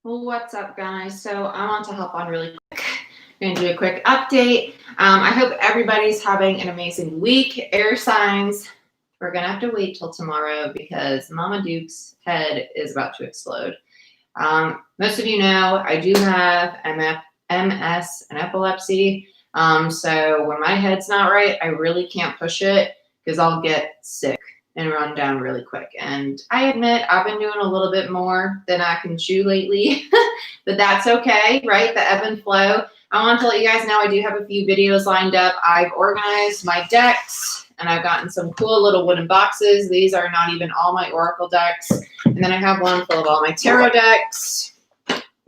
Well, what's up, guys? So I want to hop on really quick and do a quick update. I hope everybody's having an amazing week. Air signs, we're going to have to wait till tomorrow because Mama Duke's head is about to explode. Most of you know I do have MS and epilepsy. So when my head's not right, I really can't push it because I'll get sick and run down really quick. And I admit I've been doing a little bit more than I can chew lately, but that's okay, right? The ebb and flow. I want to let you guys know I do have a few videos lined up. I've organized my decks and I've gotten some cool little wooden boxes. These are not even all my Oracle decks. And then I have one full of all my tarot decks,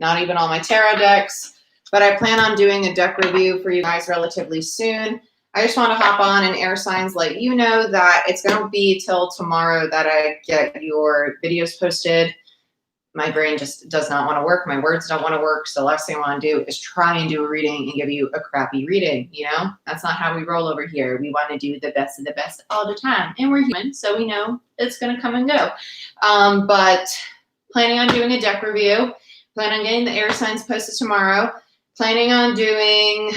not even all my tarot decks, but I plan on doing a deck review for you guys relatively soon. I just want to hop on and air signs let you know that it's going to be till tomorrow that I get your videos posted. My brain just does not want to work. My words don't want to work. So the last thing I want to do is try and do a reading and give you a crappy reading. You know, that's not how we roll over here. We want to do the best of the best all the time. And we're human, so we know it's going to come and go. But planning on doing a deck review. Planning on getting the air signs posted tomorrow. Planning on doing...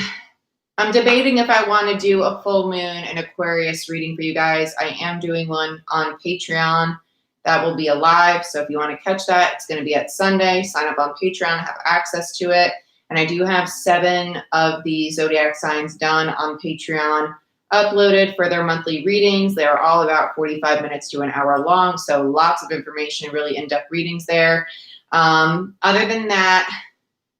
I'm debating if I want to do a full moon and Aquarius reading for you guys. I am doing one on Patreon. That will be alive. So if you want to catch that, it's going to be at Sunday. Sign up on Patreon, have access to it. And I do have 7 of the zodiac signs done on Patreon, uploaded for their monthly readings. They're all about 45 minutes to an hour long. So lots of information, really in-depth readings there. Other than that,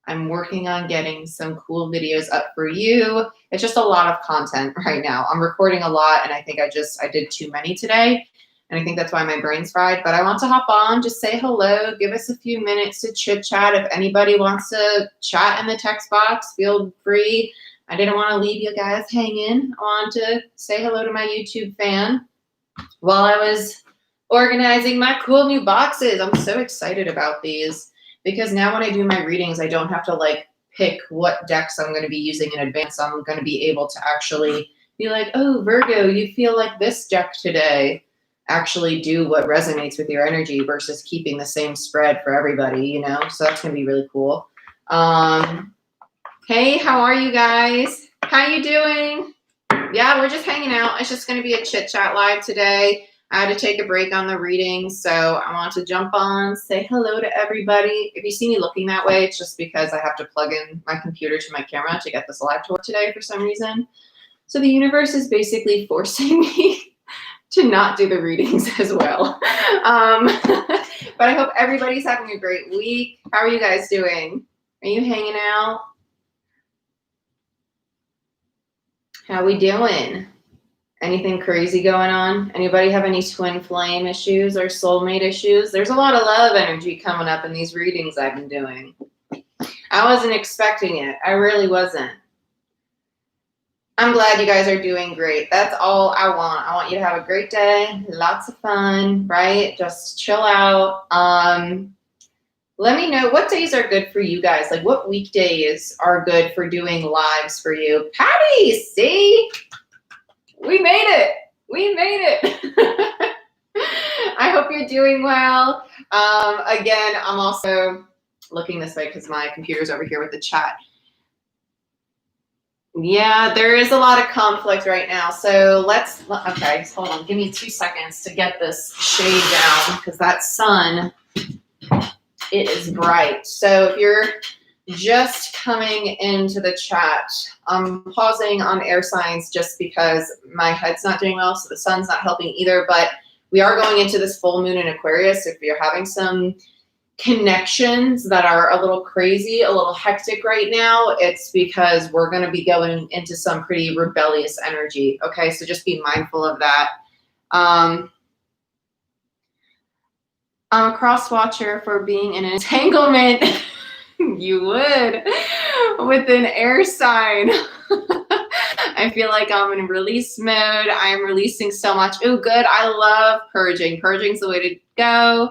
I'm working on getting some cool videos up for you. It's just a lot of content right now. I'm recording a lot, and I think I did too many today, and I think that's why my brain's fried. But I want to hop on, just say hello, give us a few minutes to chit-chat. If anybody wants to chat in the text box, feel free. I didn't want to leave you guys hanging. I wanted to say hello to my YouTube fan while I was organizing my cool new boxes. I'm so excited about these. Because now when I do my readings, I don't have to like pick what decks I'm going to be using in advance. I'm going to be able to actually be like, oh, Virgo, you feel like this deck today. Actually do what resonates with your energy versus keeping the same spread for everybody, you know? So that's going to be really cool. Hey, how are you guys? How you doing? Yeah, we're just hanging out. It's just going to be a chit chat live today. I had to take a break on the reading, so I want to jump on, say hello to everybody. If you see me looking that way, it's just because I have to plug in my computer to my camera to get this live to work today for some reason. So the universe is basically forcing me to not do the readings as well. But I hope everybody's having a great week. How are you guys doing? Are you hanging out? How we doing? Anything crazy going on? Anybody have any twin flame issues or soulmate issues? There's a lot of love energy coming up in these readings I've been doing. I wasn't expecting it. I really wasn't. I'm glad you guys are doing great. That's all I want. I want you to have a great day. Lots of fun, right? Just chill out. Let me know what days are good for you guys. Like what weekdays are good for doing lives for you? Patty, see? We made it. We made it. I hope you're doing well. Again, I'm also looking this way because my computer's over here with the chat. Yeah, there is a lot of conflict right now. So okay, hold on. Give me 2 seconds to get this shade down because that sun, it is bright. So if you're just coming into the chat, I'm pausing on air signs just because my head's not doing well, so the sun's not helping either, but we are going into this full moon in Aquarius. If you're having some connections that are a little crazy, a little hectic right now, it's because we're going to be going into some pretty rebellious energy, okay? So just be mindful of that. I'm a cross watcher for being in an entanglement. You would with an air sign. I feel like I'm in release mode. I am releasing so much. Oh, good. I love purging. Purging's the way to go.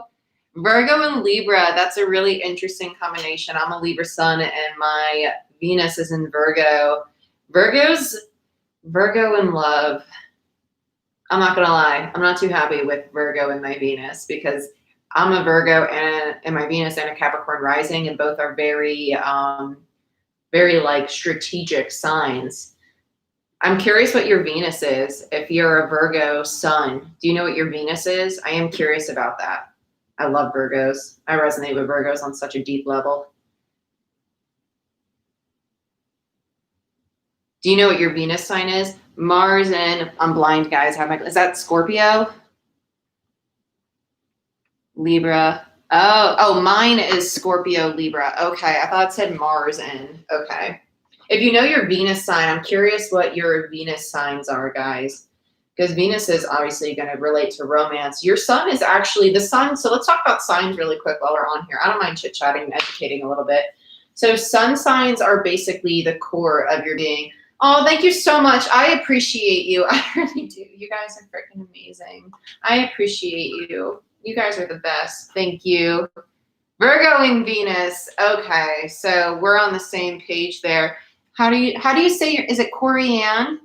Virgo and Libra. That's a really interesting combination. I'm a Libra sun and my Venus is in Virgo. Virgo in love. I'm not going to lie. I'm not too happy with Virgo and my Venus because I'm a Virgo and my Venus and a Capricorn rising, and both are very, very like strategic signs. I'm curious what your Venus is. If you're a Virgo sun, do you know what your Venus is? I am curious about that. I love Virgos. I resonate with Virgos on such a deep level. Do you know what your Venus sign is? Mars and I'm blind, guys. Is that Scorpio? Libra. Oh, mine is Scorpio, Libra. Okay, I thought it said Mars in. Okay. If you know your Venus sign, I'm curious what your Venus signs are, guys. Because Venus is obviously going to relate to romance. Your sun is actually the sun. So let's talk about signs really quick while we're on here. I don't mind chit-chatting and educating a little bit. So sun signs are basically the core of your being. Oh, thank you so much. I appreciate you. I really do. You guys are freaking amazing. I appreciate you. You guys are the best. Thank you. Virgo and Venus. Okay, so we're on the same page there. How do you say is it Corianne?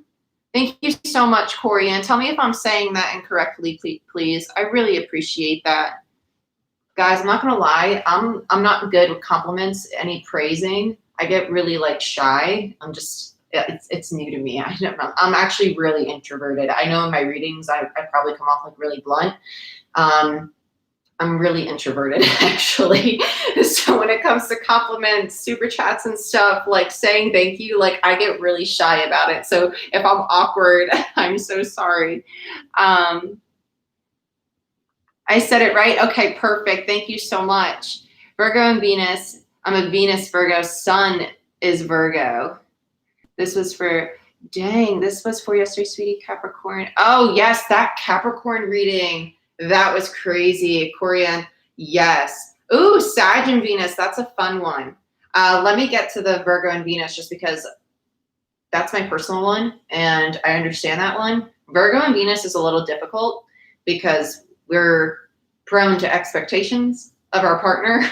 Thank you so much, Corianne. Tell me if I'm saying that incorrectly, please. I really appreciate that. Guys, I'm not gonna lie, I'm not good with compliments, any praising. I get really like shy. It's new to me. I don't know. I'm actually really introverted. I know in my readings I probably come off like really blunt. I'm really introverted actually. So when it comes to compliments, super chats and stuff, like saying thank you, like I get really shy about it. So if I'm awkward, I'm so sorry. I said it right? Okay, perfect. Thank you so much. Virgo and Venus. I'm a Venus Virgo. Sun is Virgo. This was for, dang, this was for yesterday, sweetie, Capricorn. Oh, yes, that Capricorn reading. That was crazy. Corianne, yes. Ooh, Sag and Venus. That's a fun one. Let me get to the Virgo and Venus just because that's my personal one, and I understand that one. Virgo and Venus is a little difficult because we're prone to expectations of our partner,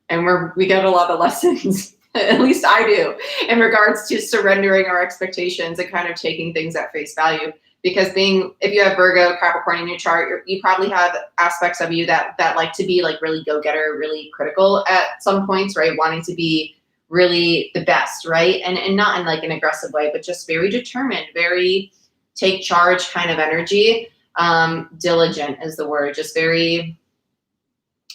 and we get a lot of lessons. At least I do, in regards to surrendering our expectations and kind of taking things at face value. Because if you have Virgo, Capricorn in your chart, you probably have aspects of you that like to be like really go-getter, really critical at some points, right? Wanting to be really the best, right? And not in like an aggressive way, but just very determined, very take charge kind of energy. Diligent is the word, just very,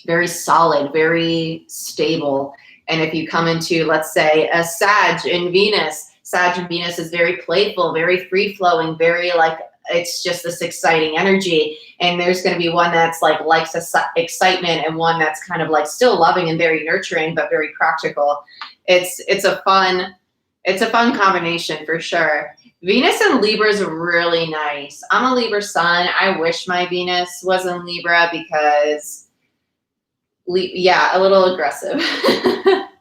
very solid, very stable. And if you come into, let's say, a Sag in Venus is very playful, very free-flowing, very like, it's just this exciting energy. And there's going to be one that's like likes excitement and one that's kind of like still loving and very nurturing, but very practical. It's a fun combination for sure. Venus and Libra is really nice. I'm a Libra sun. I wish my Venus was in Libra because a little aggressive.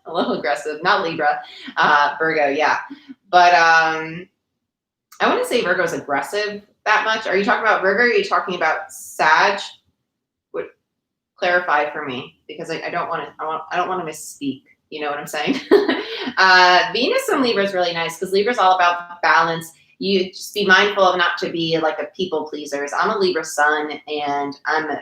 A little aggressive, not Libra, Virgo, yeah. But I wouldn't say Virgo is aggressive that much. Are you talking about Virgo or are you talking about Sag? Would clarify for me because I don't want to misspeak. You know what I'm saying? Venus and Libra is really nice because Libra is all about balance. You just be mindful of not to be like a people pleaser. I'm a Libra sun and I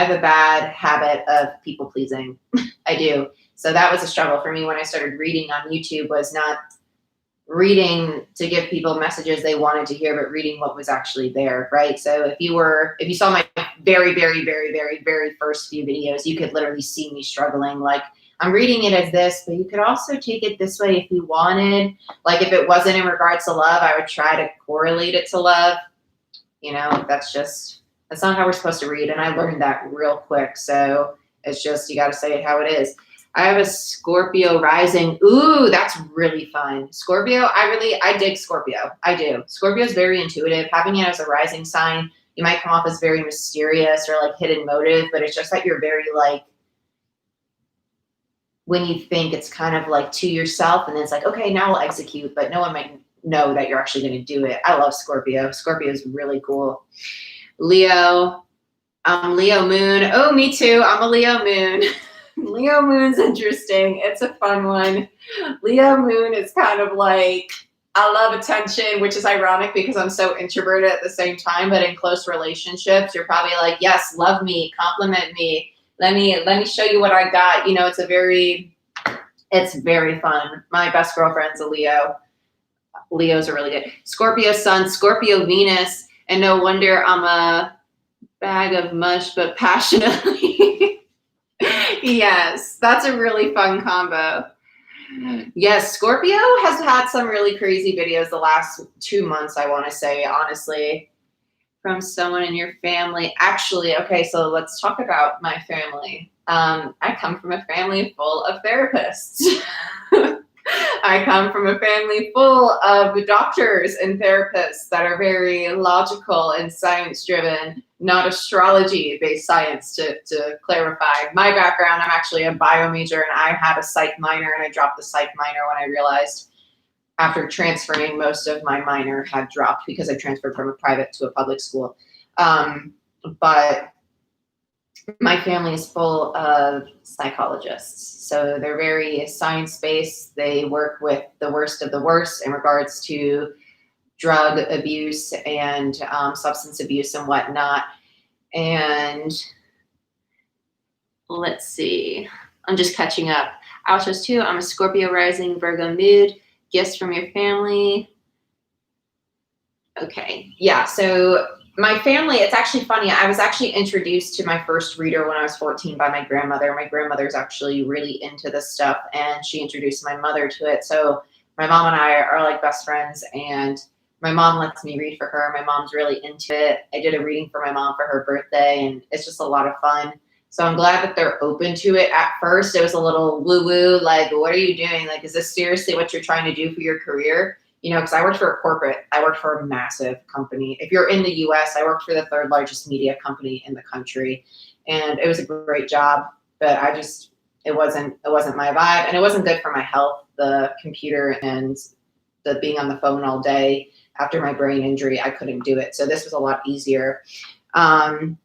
have a bad habit of people pleasing. I do. So that was a struggle for me when I started reading on YouTube, was not reading to give people messages they wanted to hear, but reading what was actually there, right? So if you saw my very, very, very, very, very first few videos, you could literally see me struggling. Like, I'm reading it as this, but you could also take it this way if you wanted. Like, if it wasn't in regards to love, I would try to correlate it to love. You know, that's not how we're supposed to read. And I learned that real quick. So it's just, you got to say it how it is. I have a Scorpio rising. Ooh, that's really fun. Scorpio, I dig Scorpio. I do. Scorpio is very intuitive. Having it as a rising sign, you might come off as very mysterious or like hidden motive, but it's just that you're very like, when you think it's kind of like to yourself and then it's like, okay, now we'll execute, but no one might know that you're actually going to do it. I love Scorpio. Scorpio is really cool. Leo, Leo moon. Oh, me too. I'm a Leo moon. Leo moon's interesting. It's a fun one. Leo moon is kind of like, I love attention, which is ironic because I'm so introverted at the same time, but in close relationships, you're probably like, yes, love me, compliment me. Let me show you what I got. You know, it's very fun. My best girlfriend's a Leo. Leos are really good. Scorpio sun, Scorpio Venus, and no wonder I'm a bag of mush, but passionately. Yes, that's a really fun combo. Yes, Scorpio has had some really crazy videos the last 2 months, I want to say, honestly, from someone in your family. Actually, okay, so let's talk about my family. I come from a family full of therapists. I come from a family full of doctors and therapists that are very logical and science-driven, not astrology-based science, to clarify. My background, I'm actually a bio major, and I had a psych minor, and I dropped the psych minor when I realized after transferring most of my minor had dropped because I transferred from a private to a public school. But my family is full of psychologists. So they're very science-based. They work with the worst of the worst in regards to drug abuse and substance abuse and whatnot. And let's see, I'm just catching up. Outros too, I'm a Scorpio rising, Virgo mood, gifts from your family. Okay, yeah, so my family, it's actually funny. I was actually introduced to my first reader when I was 14 by my grandmother. My grandmother's actually really into this stuff, and she introduced my mother to it. So my mom and I are like best friends, and my mom lets me read for her. My mom's really into it. I did a reading for my mom for her birthday, and it's just a lot of fun. So I'm glad that they're open to it. At first, it was a little woo-woo, like, what are you doing? Like, is this seriously what you're trying to do for your career? You know, because I worked for a corporate, I worked for a massive company. If you're in the US, I worked for the 3rd largest media company in the country. And it was a great job, but it wasn't my vibe, and it wasn't good for my health. The computer and the being on the phone all day after my brain injury, I couldn't do it. So this was a lot easier. Help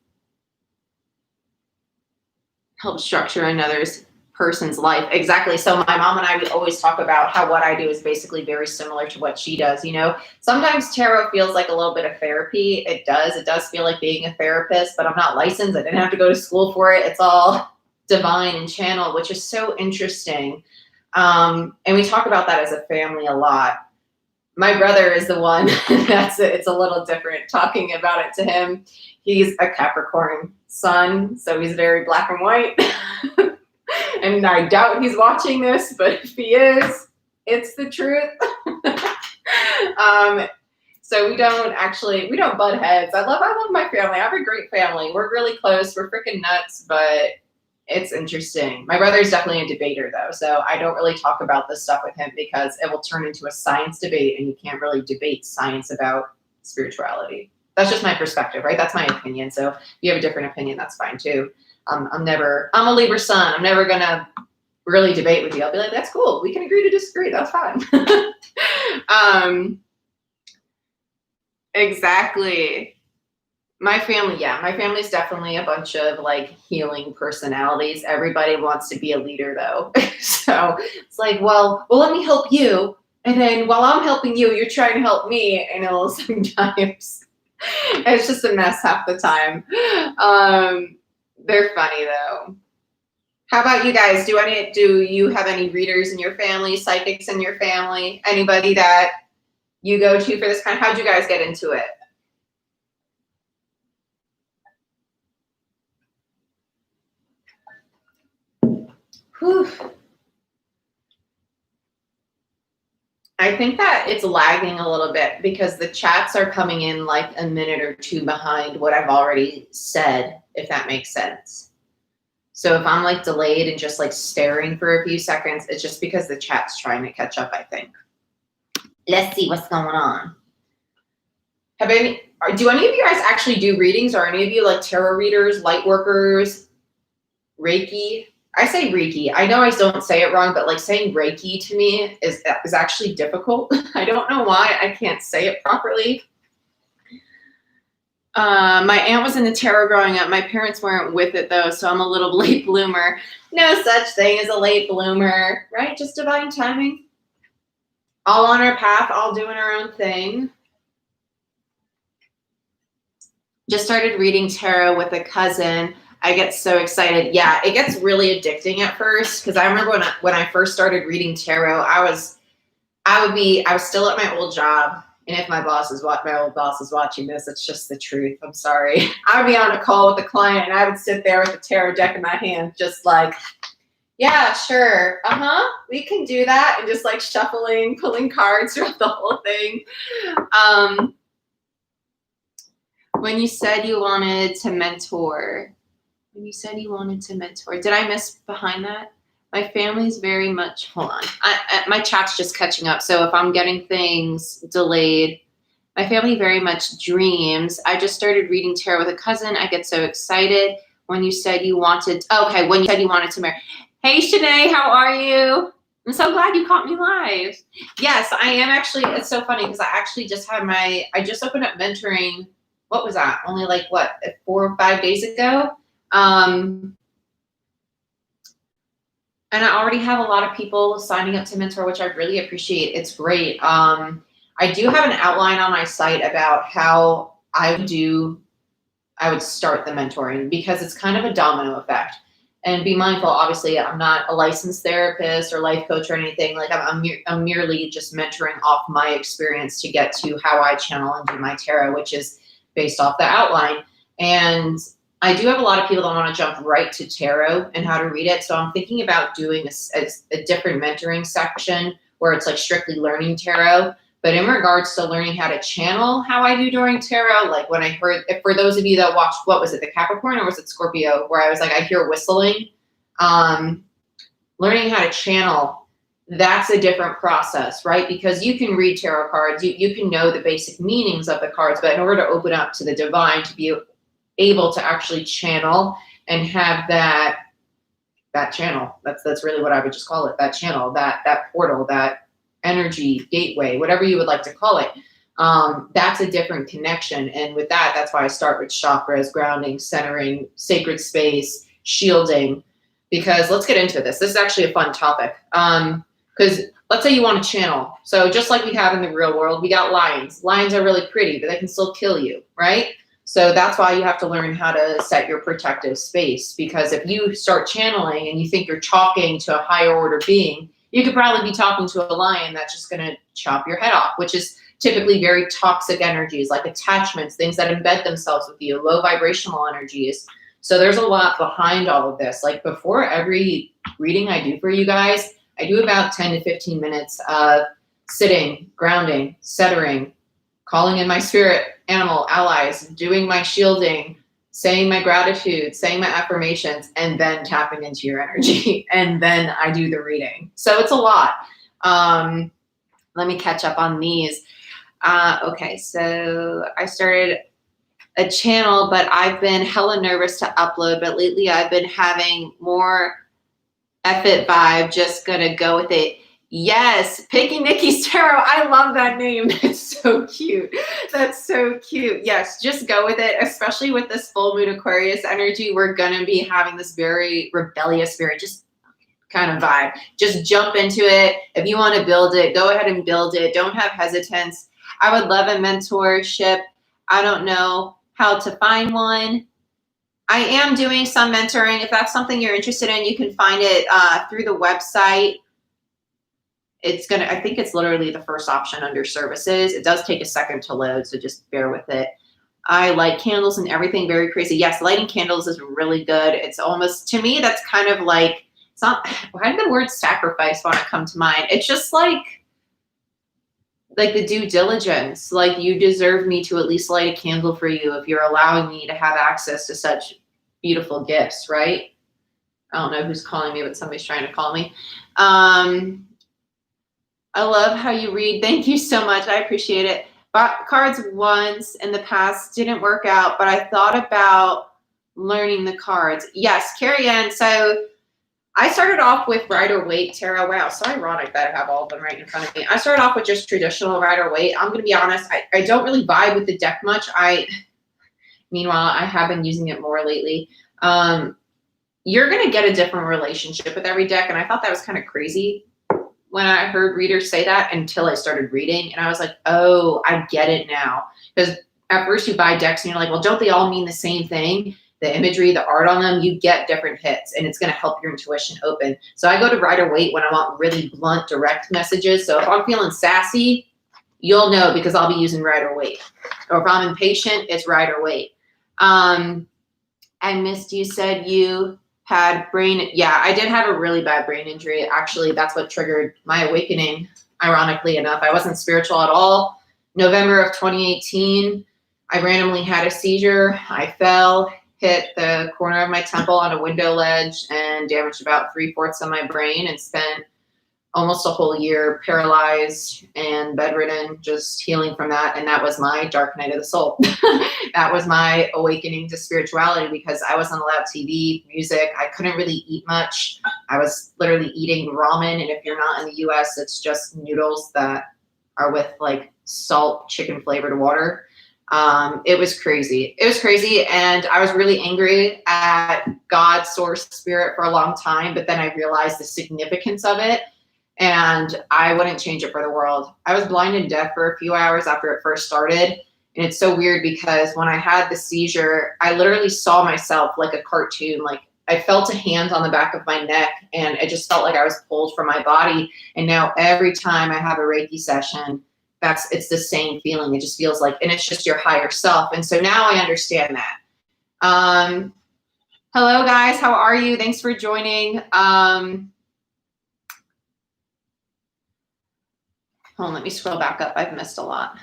structure another's person's life. Exactly. So my mom and I, we always talk about how what I do is basically very similar to what she does. You know, sometimes tarot feels like a little bit of therapy. It does feel like being a therapist, but I'm not licensed. I didn't have to go to school for it. It's all divine and channeled, which is so interesting. And we talk about that as a family a lot. My brother is the one it's a little different talking about it to him. He's a Capricorn sun, so he's very black and white. And I doubt he's watching this, but if he is, it's the truth. So we don't butt heads. I love my family. I have a great family. We're really close. We're freaking nuts, but it's interesting. My brother's definitely a debater though, so I don't really talk about this stuff with him because it will turn into a science debate, and you can't really debate science about spirituality. That's just my perspective, right? That's my opinion. So if you have a different opinion, that's fine too. I'm a Libra sun. I'm never gonna really debate with you. I'll be like, that's cool. We can agree to disagree. That's fine. Exactly. My family's definitely a bunch of like healing personalities. Everybody wants to be a leader though. So it's like, well, let me help you. And then while I'm helping you, you're trying to help me. And it'll sometimes, it's just a mess half the time. They're funny though. How about you guys? Do you have any readers in your family, psychics in your family? Anybody that you go to for this kind? How'd you guys get into it? Whew. I think that it's lagging a little bit because the chats are coming in like a minute or two behind what I've already said, if that makes sense. So if I'm like delayed and just like staring for a few seconds, it's just because the chat's trying to catch up, I think. Let's see what's going on. Do any of you guys actually do readings? Are any of you like tarot readers, light workers, Reiki? I say Reiki. I know I don't say it wrong, but like saying Reiki to me is actually difficult. I don't know why I can't say it properly. My aunt was into tarot growing up. My parents weren't with it though, so I'm a little late bloomer. No such thing as a late bloomer, right? Just divine timing. all on our path, all doing our own thing. Just started reading tarot with a cousin. I get so excited. Yeah, it gets really addicting at first because I remember when I first started reading tarot, I was still at my old job. And if my old boss is watching this, it's just the truth. I'm sorry. I would be on a call with a client and I would sit there with the tarot deck in my hand, just like, yeah, sure. We can do that. And just like shuffling, pulling cards throughout the whole thing. When you said you wanted to mentor, did I miss behind that? My family's very much, hold on. My chat's just catching up. So if I'm getting things delayed, my family very much dreams. I just started reading tarot with a cousin. I get so excited when you said you wanted to marry. Hey, Shanae, how are you? I'm so glad you caught me live. Yes, I am actually. It's so funny because I actually just had I just opened up mentoring. What was that? Only like 4 or 5 days ago. And I already have a lot of people signing up to mentor, which I really appreciate. It's great. I do have an outline on my site about how I would start the mentoring because it's kind of a domino effect. And be mindful, obviously, I'm not a licensed therapist or life coach or anything. Like I'm merely just mentoring off my experience to get to how I channel and do my tarot, which is based off the outline. And I do have a lot of people that want to jump right to tarot and how to read it. So I'm thinking about doing a different mentoring section where it's like strictly learning tarot. But in regards to learning how to channel how I do during tarot, like when I heard, for those of you that watched, what was it, the Capricorn or was it Scorpio, where I was like, I hear whistling, learning how to channel, that's a different process, right? Because you can read tarot cards, you can know the basic meanings of the cards, but in order to open up to the divine, to be able to actually channel and have that channel, that's really what I would just call it, that channel, that portal, that energy gateway, whatever you would like to call it, that's a different connection. And with that, that's why I start with chakras, grounding, centering, sacred space, shielding, because let's get into this. This is actually a fun topic. Because let's say you want to channel. So just like we have in the real world, we got lions. Lions are really pretty, but they can still kill you, right? So that's why you have to learn how to set your protective space. Because if you start channeling and you think you're talking to a higher order being, you could probably be talking to a lion that's just going to chop your head off, which is typically very toxic energies, like attachments, things that embed themselves with you, low vibrational energies. So there's a lot behind all of this. Like before every reading I do for you guys, I do about 10 to 15 minutes of sitting, grounding, centering, calling in my spirit, animal, allies, doing my shielding, saying my gratitude, saying my affirmations, and then tapping into your energy. And then I do the reading. So it's a lot. Let me catch up on these. Okay, so I started a channel, but I've been hella nervous to upload. But lately I've been having more F it vibe, just gonna go with it. Yes, Picky Nikki's Tarot. I love that name. That's so cute. That's so cute. Yes, just go with it, especially with this full moon Aquarius energy. We're going to be having this very rebellious, very just kind of vibe. Just jump into it. If you want to build it, go ahead and build it. Don't have hesitance. I would love a mentorship. I don't know how to find one. I am doing some mentoring. If that's something you're interested in, you can find it through the website. I think it's literally the first option under services. It does take a second to load, so just bear with it. I light candles and everything, very crazy. Yes, lighting candles is really good. It's almost, to me, that's kind of like, it's not, why did the word sacrifice want to come to mind? It's just like the due diligence. Like, you deserve me to at least light a candle for you if you're allowing me to have access to such beautiful gifts, right? I don't know who's calling me, but somebody's trying to call me. I love how you read. Thank you so much. I appreciate it. Bought cards once in the past, didn't work out, but I thought about learning the cards. Yes, Carrie Ann. So I started off with Rider-Waite Tarot. Wow, so ironic that I have all of them right in front of me. I started off with just traditional Rider-Waite. I'm going to be honest, I don't really vibe with the deck much. Meanwhile, I have been using it more lately. You're going to get a different relationship with every deck, and I thought that was kind of crazy. when I heard readers say that until I started reading. And I was like, oh, I get it now. Because at first you buy decks and you're like, well, don't they all mean the same thing? The imagery, the art on them, you get different hits, and it's going to help your intuition open. So I go to Rider-Waite when I want really blunt, direct messages. So if I'm feeling sassy, you'll know because I'll be using Rider-Waite. Or if I'm impatient, it's Rider-Waite. I missed you said you had brain. Yeah, I did have a really bad brain injury. Actually, that's what triggered my awakening, ironically enough. I wasn't spiritual at all. November of 2018, I randomly had a seizure. I fell, hit the corner of my temple on a window ledge, and damaged about 3/4 of my brain, and spent almost a whole year paralyzed and bedridden, just healing from that. And that was my dark night of the soul. That was my awakening to spirituality, because I wasn't allowed TV, music. I couldn't really eat much. I was literally eating ramen. And if you're not in the US, it's just noodles that are with like salt, chicken flavored water. It was crazy. It was crazy. And I was really angry at God, source, spirit for a long time. But then I realized the significance of it. And I wouldn't change it for the world. I was blind and deaf for a few hours after it first started. And it's so weird because when I had the seizure, I literally saw myself like a cartoon. Like I felt a hand on the back of my neck, and it just felt like I was pulled from my body. And now every time I have a Reiki session, it's the same feeling. It just feels like, and it's just your higher self. And so now I understand that. Hello guys, how are you? Thanks for joining. Hold on, let me scroll back up. I've missed a lot.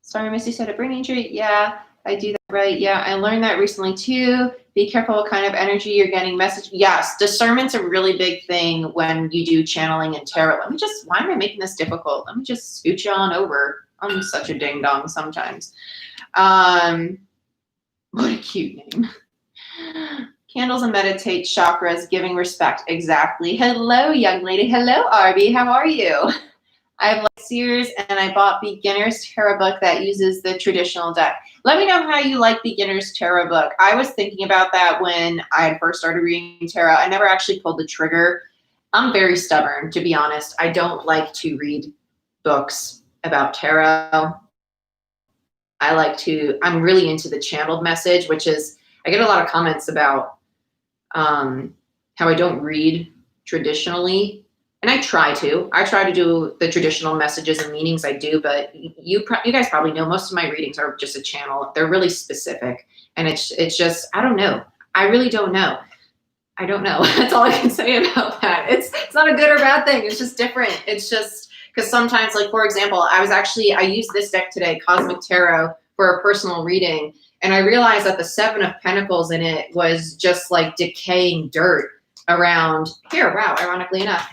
Sorry, Missy said a brain injury. Yeah, I do that right. Yeah, I learned that recently too. Be careful what kind of energy you're getting message. Yes, discernment's a really big thing when you do channeling and tarot. Why am I making this difficult? Let me just scooch you on over. I'm such a ding dong sometimes. What a cute name. Candles and meditate, chakras, giving respect. Exactly. Hello, young lady. Hello, Arby. How are you? I have Sears, and I bought Beginner's Tarot book that uses the traditional deck. Let me know how you like Beginner's Tarot book. I was thinking about that when I had first started reading tarot. I never actually pulled the trigger. I'm very stubborn, to be honest. I don't like to read books about tarot. I'm really into the channeled message, which is, I get a lot of comments about how I don't read traditionally. And I try to do the traditional messages and meanings I do, but you guys probably know most of my readings are just a channel. They're really specific, and it's just, I don't know. I really don't know. I don't know. That's all I can say about that. It's not a good or bad thing. It's just different. It's just because sometimes, like for example, I used this deck today, Cosmic Tarot, for a personal reading, and I realized that the 7 of Pentacles in it was just like decaying dirt around here. Wow, ironically enough.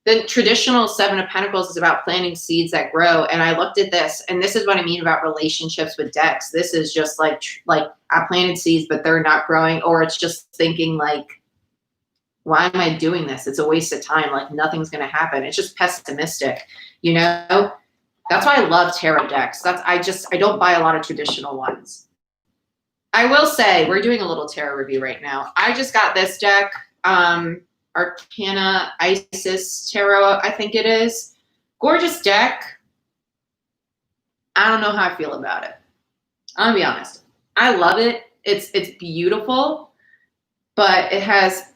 The traditional 7 of Pentacles is about planting seeds that grow. And I looked at this, and this is what I mean about relationships with decks. This is just like I planted seeds, but they're not growing. Or it's just thinking like, why am I doing this? It's a waste of time. Like nothing's going to happen. It's just pessimistic, you know? That's why I love tarot decks. I don't buy a lot of traditional ones. I will say we're doing a little tarot review right now. I just got this deck. Arcana Isis Tarot, I think it is. Gorgeous deck. I don't know how I feel about it. I'm gonna be honest. I love it. It's beautiful, but it has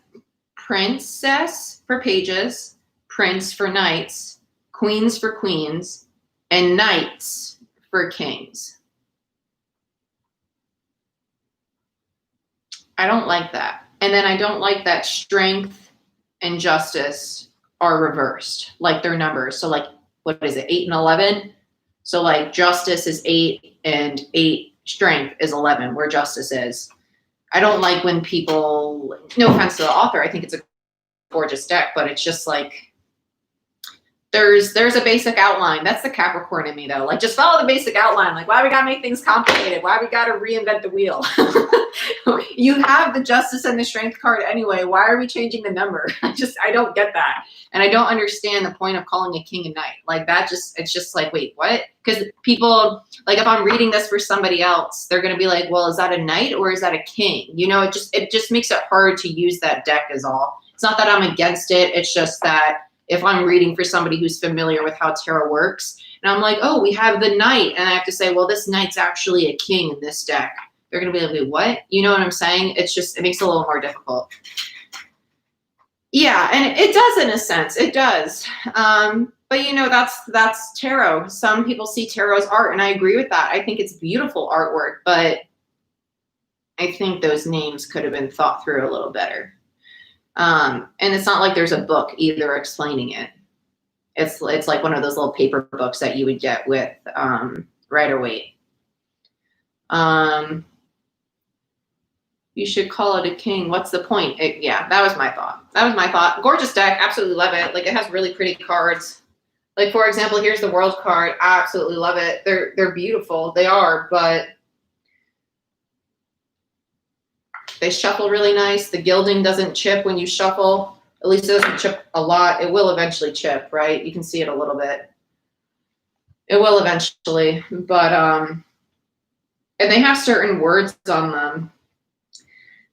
princess for pages, prince for knights, queens for queens, and knights for kings. I don't like that. And then I don't like that strength and justice are reversed, like their numbers. So like, what is it, 8 and 11? So like justice is 8 and 8 strength is 11, where justice is. I don't like when people, no offense to the author, I think it's a gorgeous deck, but it's just like, there's a basic outline. That's the Capricorn in me though. Like just follow the basic outline. Like why we gotta make things complicated? Why we gotta reinvent the wheel? You have the justice and the strength card anyway. Why are we changing the number? I don't get that. And I don't understand the point of calling a king a knight. Like that it's just like, wait, what? Because people, like if I'm reading this for somebody else, they're gonna be like, well, is that a knight or is that a king? You know, it just makes it hard to use that deck is all. It's not that I'm against it. It's just that if I'm reading for somebody who's familiar with how tarot works. And I'm like, oh, we have the knight. And I have to say, well, this knight's actually a king in this deck. They're going to be like, wait, what? You know what I'm saying? It's just, it makes it a little more difficult. Yeah, and it does in a sense. It does. But you know, that's tarot. Some people see tarot as art, and I agree with that. I think it's beautiful artwork, but I think those names could have been thought through a little better. And it's not like there's a book either explaining it. It's like one of those little paper books that you would get with Rider-Waite. You should call it a king. What's the point? Yeah, that was my thought. That was my thought. Gorgeous deck. Absolutely love it. Like, it has really pretty cards. Like, for example, here's the World card. I absolutely love it. They're beautiful. They are, but they shuffle really nice. The gilding doesn't chip when you shuffle. At least it doesn't chip a lot. It will eventually chip, right? You can see it a little bit. It will eventually, but and they have certain words on them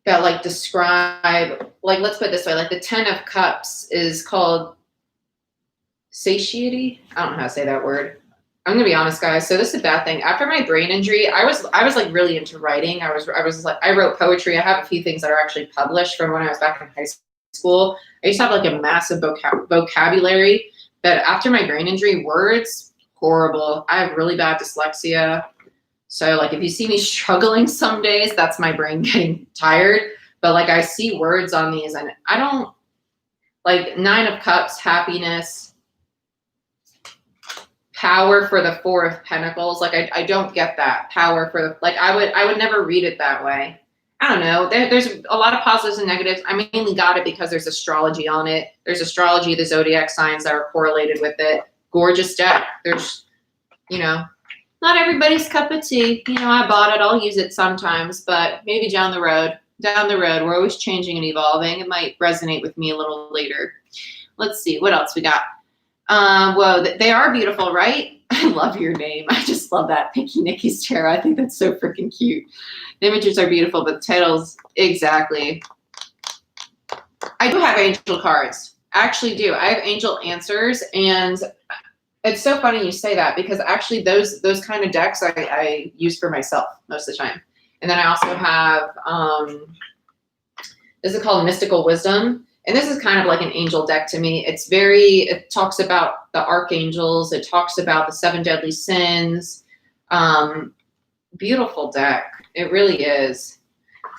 that like describe, like, let's put it this way, like the 10 of Cups is called satiety. I don't know how to say that word. I'm gonna be honest, guys. So this is a bad thing. After my brain injury, I was like really into writing. I was like, I wrote poetry. I have a few things that are actually published from when I was back in high school. I used to have like a massive vocabulary, but after my brain injury, words, horrible. I have really bad dyslexia. So like, if you see me struggling some days, that's my brain getting tired. But like, I see words on these and I don't, like 9 of Cups, happiness, power for the 4 of Pentacles. Like, I don't get that power for the, like, I would never read it that way. I don't know. There's a lot of positives and negatives. I mainly got it because there's astrology on it. There's astrology, the zodiac signs that are correlated with it. Gorgeous deck. There's, you know, not everybody's cup of tea. You know, I bought it. I'll use it sometimes, but maybe down the road. We're always changing and evolving. It might resonate with me a little later. Let's see. What else we got? Whoa, they are beautiful, right? I love your name. I just love that. Pinky Nikki's Tarot. I think that's so freaking cute. The images are beautiful, but the titles, exactly. I do have angel cards. I actually do. I have angel answers, and it's so funny you say that because actually those kind of decks I use for myself most of the time. And then I also have, this is called Mystical Wisdom. And this is kind of like an angel deck to me. It talks about the archangels. It talks about the 7 deadly sins. Beautiful deck. It really is.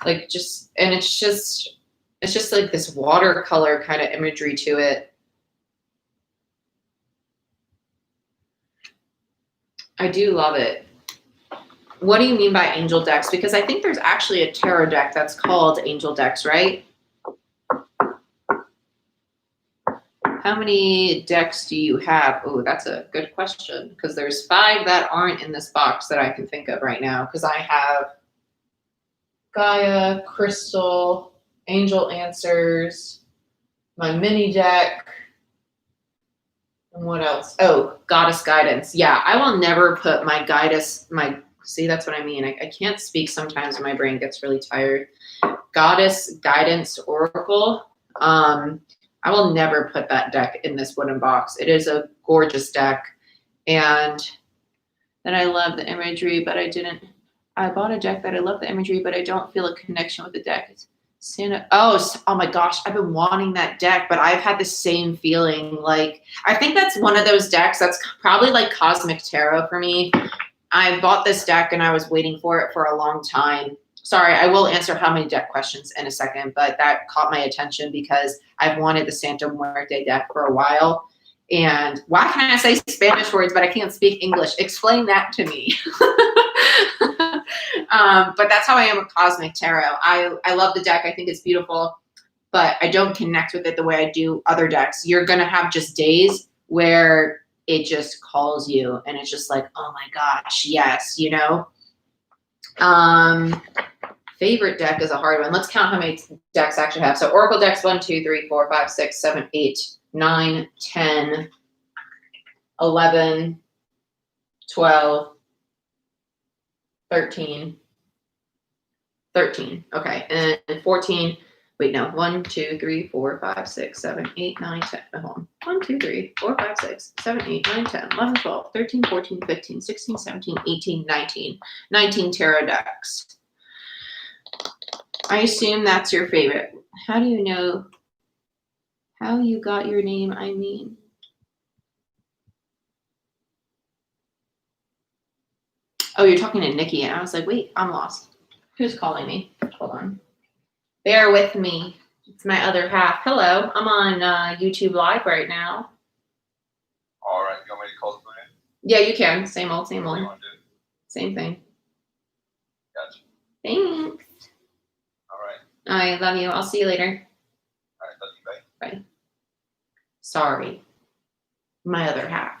Like, just, and it's just like this watercolor kind of imagery to it. I do love it. What do you mean by angel decks? Because I think there's actually a tarot deck that's called angel decks, right? How many decks do you have? Oh, that's a good question, because there's 5 that aren't in this box that I can think of right now, because I have Gaia, Crystal, Angel Answers, my mini deck, and what else? Oh, Goddess Guidance. Yeah, I will never put my goddess, see, that's what I mean. I can't speak sometimes when my brain gets really tired. Goddess Guidance Oracle. I will never put that deck in this wooden box. It is a gorgeous deck. And then I love the imagery, but I bought a deck that I love the imagery, but I don't feel a connection with the deck. It's Santa. Oh my gosh. I've been wanting that deck, but I've had the same feeling. Like, I think that's one of those decks that's probably like Cosmic Tarot for me. I bought this deck and I was waiting for it for a long time. Sorry, I will answer how many deck questions in a second, but that caught my attention because I've wanted the Santa Muerte deck for a while. And why can I say Spanish words, but I can't speak English? Explain that to me. But that's how I am with Cosmic Tarot. I love the deck. I think it's beautiful, but I don't connect with it the way I do other decks. You're going to have just days where it just calls you and it's just like, oh my gosh, yes, you know? Favorite deck is a hard one. Let's count how many decks I actually have. So Oracle decks 1, 2, 3, 4, 5, 6, 7, 8, 9, 10, 11, 12, 13. Okay, and 14. Wait, no. 1, 2, 3, 4, 5, 6, 7, 8, 9, 10. Hold on. 1, 2, 3, 4, 5, 6, 7, 8, 9, 10, 11, 12, 13, 14, 15, 16, 17, 18, 19. 19 tarot decks. I assume that's your favorite. How do you know how you got your name? I mean, oh, you're talking to Nikki, and I was like, wait, I'm lost. Who's calling me? Hold on. Bear with me. It's my other half. Hello, I'm on YouTube Live right now. All right, you want me to call the phone in? Yeah, you can. Same old, same What do you old. want to do? Same thing. Gotcha. Thanks. All right. I love you. I'll see you later. All right, love you, bye. Bye. Sorry. My other half.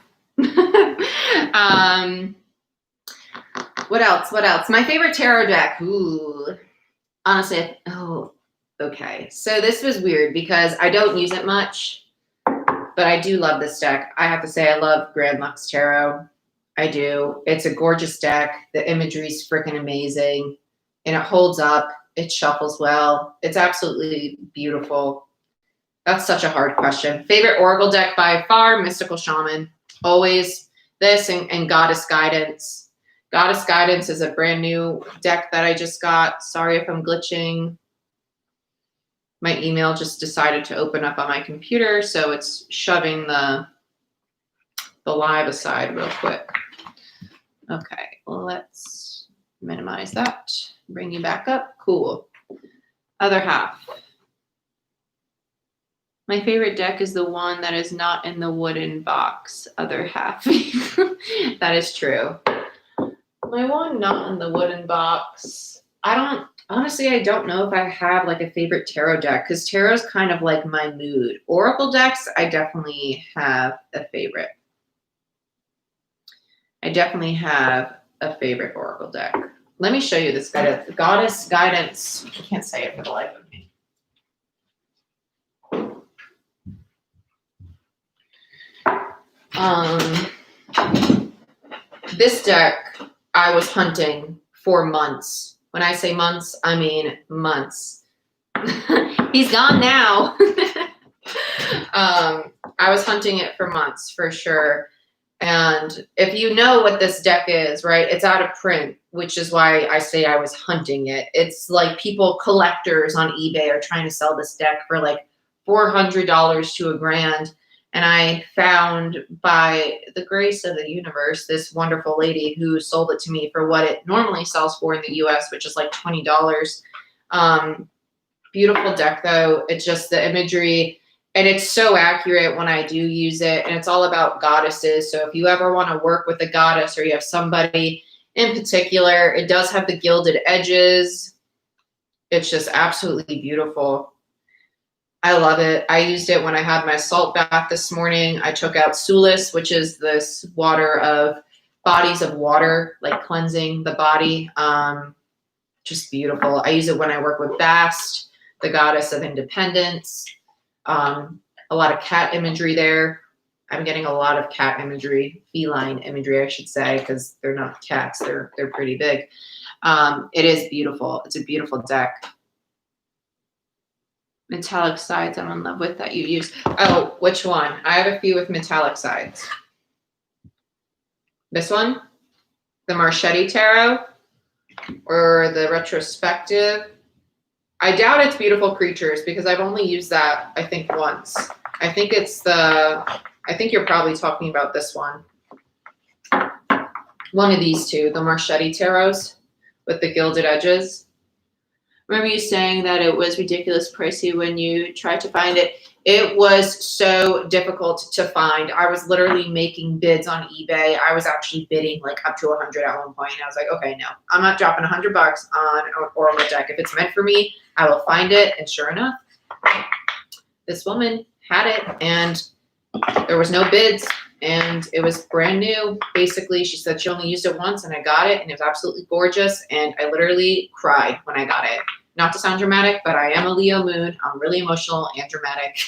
What else? What else? My favorite tarot deck. Ooh. Honestly, okay. So this was weird because I don't use it much, but I do love this deck. I have to say I love Grand Lux Tarot. I do. It's a gorgeous deck. The imagery is freaking amazing, and it holds up. It shuffles well. It's absolutely beautiful. That's such a hard question. Favorite Oracle deck by far, Mystical Shaman. Always this and Goddess Guidance. Goddess Guidance is a brand new deck that I just got. Sorry if I'm glitching. My email just decided to open up on my computer, so it's shoving the live aside real quick. Okay, well, let's minimize that. Bring you back up. Cool. Other half. My favorite deck is the one that is not in the wooden box. Other half. That is true. My one not in the wooden box. Honestly, I don't know if I have like a favorite tarot deck because tarot is kind of like my mood. Oracle decks, I definitely have a favorite. I definitely have a favorite Oracle deck. Let me show you this guidance. Goddess Guidance. I can't say it for the life of me. This deck I was hunting for months. When I say months, I mean months. He's gone now. I was hunting it for months for sure. And if you know what this deck is, right, it's out of print, which is why I say I was hunting it. It's like collectors on eBay are trying to sell this deck for like $400 to $1,000. And I found, by the grace of the universe, this wonderful lady who sold it to me for what it normally sells for in the US, which is like $20. Beautiful deck, though. It's just the imagery, and it's so accurate when I do use it. And it's all about goddesses. So if you ever want to work with a goddess or you have somebody in particular, it does have the gilded edges. It's just absolutely beautiful. I love it. I used it when I had my salt bath this morning. I took out Sulis, which is this water of bodies of water, like cleansing the body. Just beautiful. I use it when I work with Bast, the goddess of independence. A lot of cat imagery there. I'm getting a lot of cat imagery, feline imagery, I should say, because they're not cats. They're pretty big. It is beautiful. It's a beautiful deck. Metallic sides I'm in love with that you use. Oh, which one? I have a few with metallic sides. This one, the Marchetti Tarot, or the retrospective. I doubt it's Beautiful Creatures because I've only used that, I think, once. I think you're probably talking about this one. One of these two, the Marchetti Tarots with the gilded edges. Remember you saying that it was ridiculous pricey when you tried to find it? It was so difficult to find. I was literally making bids on eBay. I was actually bidding like up to 100 at one point. And I was like, okay, no, I'm not dropping $100 on an Oracle deck. If it's meant for me, I will find it. And sure enough, this woman had it, and there was no bids, and it was brand new. Basically, she said she only used it once, and I got it, and it was absolutely gorgeous. And I literally cried when I got it. Not to sound dramatic, but I am a Leo moon. I'm really emotional and dramatic.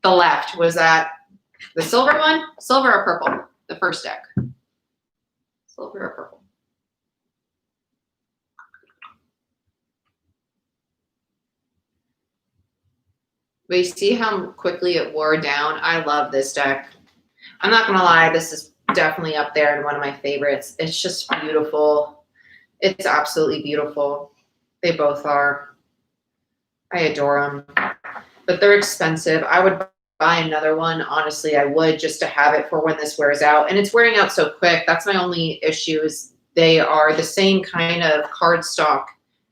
The left, was that the silver one? Silver or purple? The first deck. Silver or purple? But you see how quickly it wore down? I love this deck. I'm not gonna lie, this is definitely up there and one of my favorites. It's just beautiful. It's absolutely beautiful. They both are. I adore them. But they're expensive. I would buy another one. Honestly, I would, just to have it for when this wears out. And it's wearing out so quick. That's my only issue, is they are the same kind of cardstock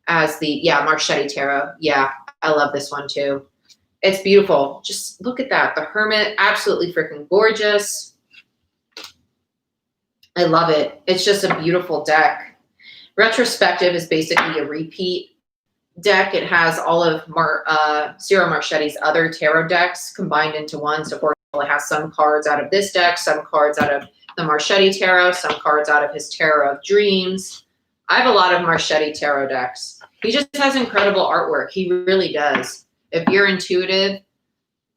as the, Marchetti Tarot. Yeah, I love this one too. It's beautiful. Just look at that. The Hermit, absolutely freaking gorgeous. I love it. It's just a beautiful deck. Retrospective is basically a repeat deck. It has all of Ciro Marchetti's other tarot decks combined into one. So for example, it has some cards out of this deck, some cards out of the Marchetti Tarot, some cards out of his Tarot of Dreams. I have a lot of Marchetti Tarot decks. He just has incredible artwork. He really does. If you're intuitive,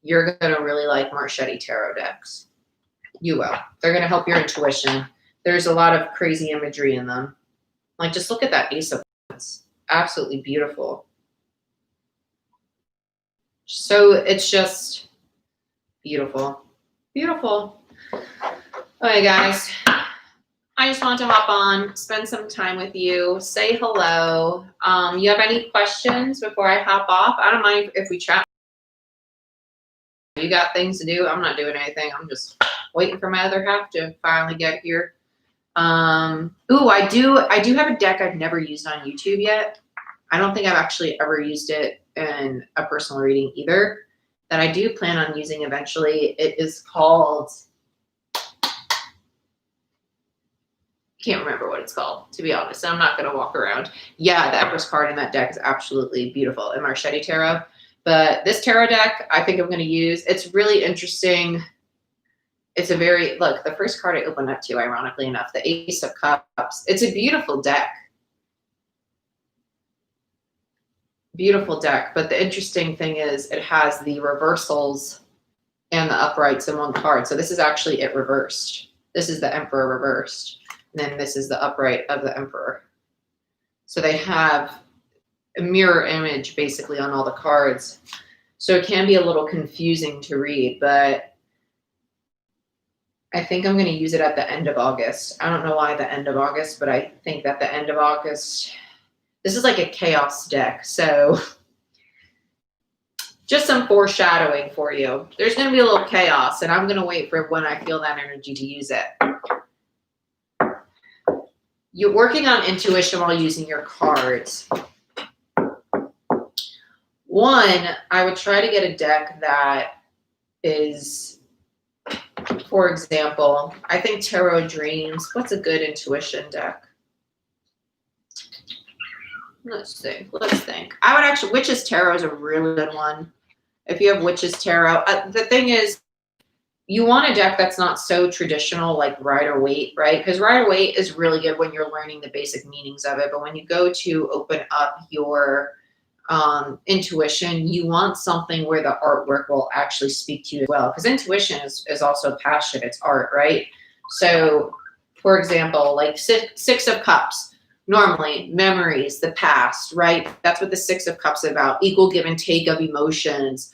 you're going to really like Marchetti Tarot decks. You will. They're going to help your intuition. There's a lot of crazy imagery in them. Like, just look at that Ace of Wands. Absolutely beautiful. So it's just beautiful. Beautiful. Okay, guys. I just want to hop on, spend some time with you, say hello. You have any questions before I hop off? I don't mind if we chat. You got things to do. I'm not doing anything. I'm just waiting for my other half to finally get here. Ooh, I do have a deck I've never used on YouTube yet. I don't think I've actually ever used it in a personal reading either, that I do plan on using eventually. It is called, can't remember what it's called, to be honest. I'm not going to walk around. Yeah, the Empress card in that deck is absolutely beautiful in Marchetti Tarot. But this tarot deck, I think I'm going to use. It's really interesting. It's a very, look, the first card I opened up to, ironically enough, the Ace of Cups. It's a beautiful deck. Beautiful deck. But the interesting thing is it has the reversals and the uprights in one card. So this is actually it reversed. This is the Emperor reversed. And then this is the upright of the Emperor. So they have a mirror image basically on all the cards. So it can be a little confusing to read, but I think I'm going to use it at the end of August. I don't know why the end of August, but I think that the end of August, this is like a chaos deck. So just some foreshadowing for you. There's going to be a little chaos, and I'm going to wait for when I feel that energy to use it. You're working on intuition while using your cards. One, I would try to get a deck that is, for example, I think Tarot Dreams. What's a good intuition deck? Let's think. I would actually, Witch's Tarot is a really good one. If you have Witch's Tarot, the thing is, you want a deck that's not so traditional like Rider-Waite, right? Because Rider-Waite is really good when you're learning the basic meanings of it. But when you go to open up your intuition, you want something where the artwork will actually speak to you as well. Because intuition is also passion. It's art, right? So, for example, like Six of Cups. Normally, memories, the past, right? That's what the Six of Cups is about. Equal give and take of emotions,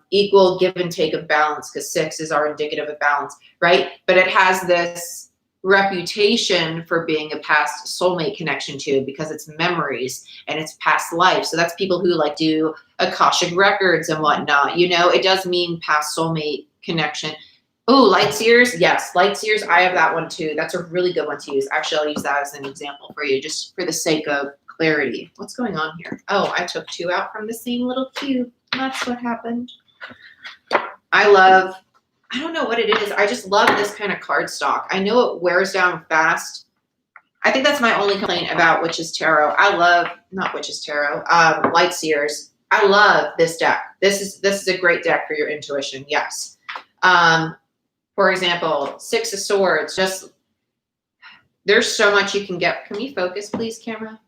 equal give and take of balance, because six is our indicative of balance, right? But it has this reputation for being a past soulmate connection too, because it's memories and it's past life. So that's people who like do Akashic records and whatnot. You know, it does mean past soulmate connection. Oh, light seers. Yes, light seers. I have that one too. That's a really good one to use. Actually, I'll use that as an example for you, just for the sake of clarity. What's going on here? Oh, I took two out from the same little cube. That's what happened. I don't know what it is. I just love this kind of cardstock. I know it wears down fast. I think that's my only complaint about Witch's Tarot. Not Witch's Tarot, Light Seers. I love this deck. This is a great deck for your intuition. Yes. For example, Six of Swords, there's so much you can get. Can you focus, please, camera?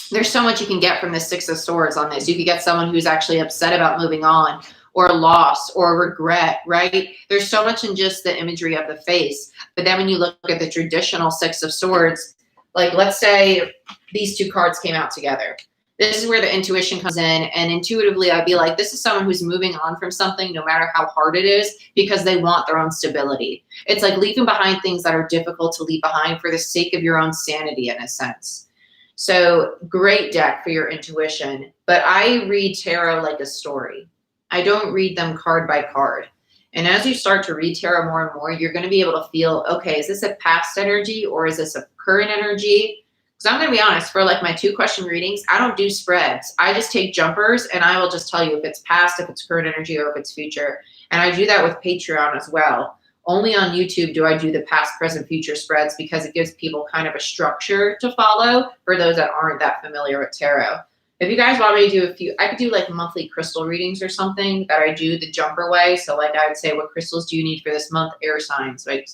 There's so much you can get from the Six of Swords on this. You could get someone who's actually upset about moving on, or loss, or regret, right? There's so much in just the imagery of the face. But then when you look at the traditional Six of Swords, like let's say these two cards came out together. This is where the intuition comes in, and intuitively I'd be like, this is someone who's moving on from something no matter how hard it is because they want their own stability. It's like leaving behind things that are difficult to leave behind for the sake of your own sanity, in a sense. So great deck for your intuition, but I read tarot like a story. I don't read them card by card. And as you start to read tarot more and more, you're going to be able to feel, okay, is this a past energy or is this a current energy? Because I'm going to be honest, for like my 2-question readings, I don't do spreads. I just take jumpers and I will just tell you if it's past, if it's current energy, or if it's future. And I do that with Patreon as well. Only on YouTube do I do the past, present, future spreads because it gives people kind of a structure to follow for those that aren't that familiar with tarot. If you guys want me to do a few, I could do like monthly crystal readings or something that I do the jumper way. So like I would say, what crystals do you need for this month? Air signs, like,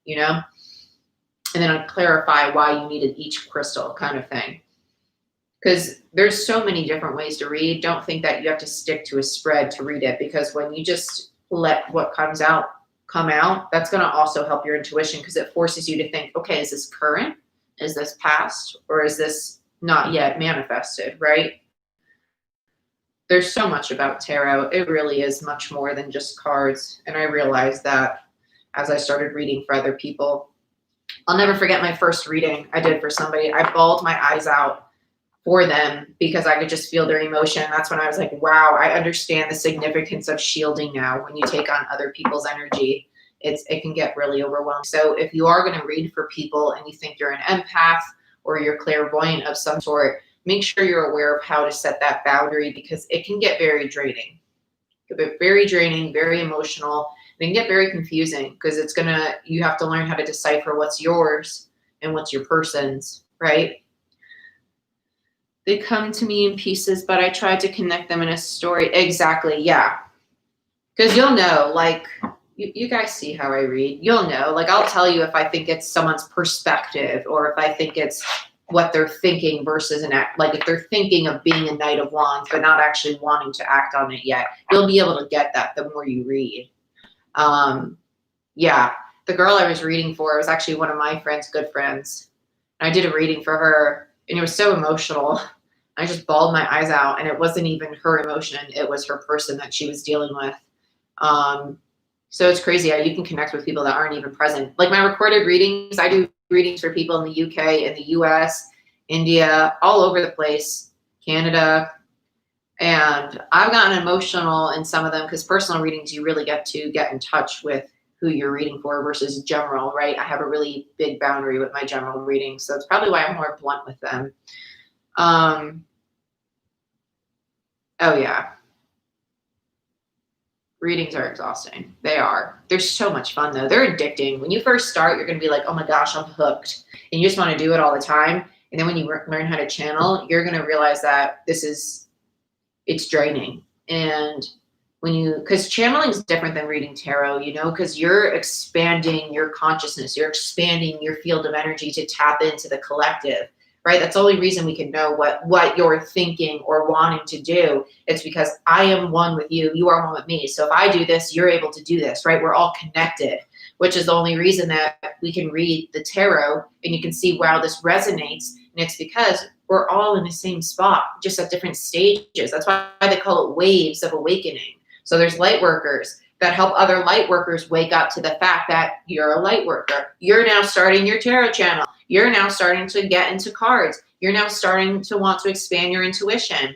you know, and then I'd clarify why you needed each crystal kind of thing. Because there's so many different ways to read. Don't think that you have to stick to a spread to read it, because when you just let what comes out come out, that's going to also help your intuition, because it forces you to think, okay, is this current? Is this past? Or is this not yet manifested, right? There's so much about tarot. It really is much more than just cards. And I realized that as I started reading for other people. I'll never forget my first reading I did for somebody. I bawled my eyes out for them because I could just feel their emotion. That's when I was like, wow, I understand the significance of shielding now. When you take on other people's energy, it can get really overwhelming. So if you are going to read for people and you think you're an empath or you're clairvoyant of some sort, make sure you're aware of how to set that boundary, because it can get very draining. It can get very draining, very emotional. It can get very confusing because you have to learn how to decipher what's yours and what's your person's, right? They come to me in pieces, but I try to connect them in a story. Exactly, yeah. Because you'll know, like, you guys see how I read. You'll know, like, I'll tell you if I think it's someone's perspective or if I think it's what they're thinking versus an act. Like if they're thinking of being a Knight of Wands, but not actually wanting to act on it yet. You'll be able to get that the more you read. Yeah, the girl I was reading for was actually one of my friends' good friends. I did a reading for her and it was so emotional. I just bawled my eyes out, and it wasn't even her emotion. It was her person that she was dealing with. So it's crazy how you can connect with people that aren't even present. Like my recorded readings, I do readings for people in the UK, in the US, India, all over the place, Canada. And I've gotten emotional in some of them because personal readings, you really get to get in touch with who you're reading for versus general, right? I have a really big boundary with my general readings. So it's probably why I'm more blunt with them. Oh yeah. Readings are exhausting. They are. They're so much fun though. They're addicting. When you first start, you're going to be like, oh my gosh, I'm hooked. And you just want to do it all the time. And then when you learn how to channel, you're going to realize that it's draining. And because channeling is different than reading tarot, because you're expanding your consciousness, you're expanding your field of energy to tap into the collective, right? That's the only reason we can know what you're thinking or wanting to do. It's because I am one with you, you are one with me. So if I do this, you're able to do this, right? We're all connected, which is the only reason that we can read the tarot and you can see, wow, this resonates. And it's because we're all in the same spot, just at different stages. That's why they call it waves of awakening. So there's light workers that help other light workers wake up to the fact that you're a light worker. You're now starting your tarot channel. You're now starting to get into cards. You're now starting to want to expand your intuition.